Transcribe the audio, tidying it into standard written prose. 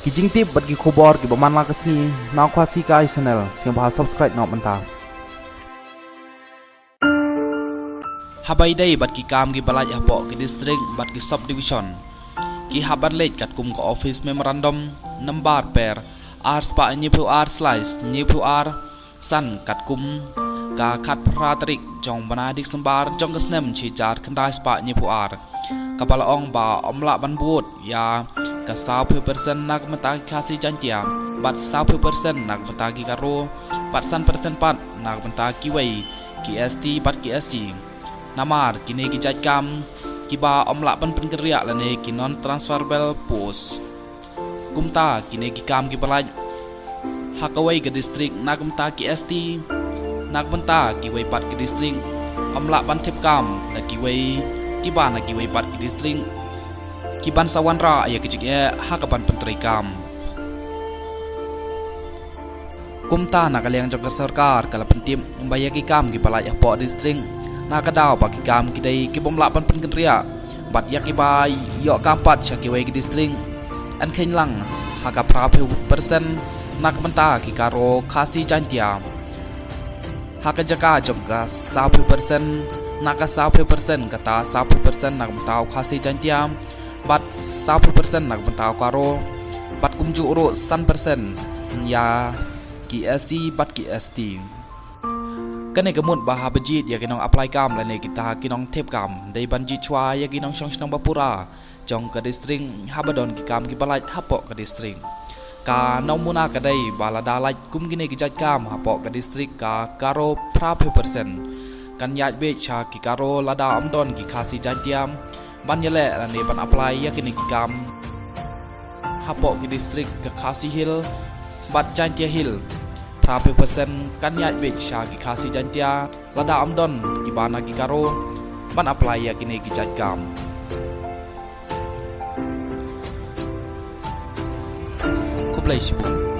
kijing tip bat ki khobor ki baman la kasni naw khwasi kai channel siang bha subscribe naw manta habai dai bat ki kam ki balaj apo ki district bat ki subdivision ki habar lej kat kum ko office memorandum number per r spa nyipu r slice nyipu r san kat kum ka khat pratrik jong bana dik sambar jong kasnem chi jar khandai spa nyipu r kapala ong ba omla ban buot ya ka 60% nak mata khasi jantiam bat 60% nak mata ki karo bat san persen pat nak mata ki wei ki st bat ki sc namar kini ki jajkam ki ba omla ban pen keria lane ki non transferable post kumta kini ki kam ki balaj hakawai ke district nak mata ki st nak mata ki wei pat ki district omla ban thep kam na ki wei ki ba na ki wei pat ki district ki ban sawan ra ya ki jik hakaban pentri kam kumta na kaliang jok sarkar kala pentim umbaya ki kam ki balaj apo district na kadaw pa ki kam ki dai ki bomla pan pen kenria bat ya ki ba yo kampat sya ki wei ki district an khin lang haka pra persen nak menta ki karo khasi jantia haka jaka jongka 60% naka 60% kata 60% nak menta khasi jantia bat 60% nak menta karo bat kumju ro 100% ya ki sc bat ki st kane kemut bah bejit ya kinong apply kam lane kita kinong tep kam dei banji chwa ya kinong shong bapura jong ka district habadon ki kam ki balaj hapo ka district ka nomuna ka dei balada laj kum gine ki jaj kam hapo ka district ka karo prape persen kan yaj be cha ki karo lada amdon ki khasi jantiam ban yele lane ban apply ya kini ki kam hapo ki district ka khasi hill bat jantia hill prape persen kan yaj be cha ki khasi jantia lada amdon ki bana ki karo ban apply ya kini ki jaj kam kublai shibun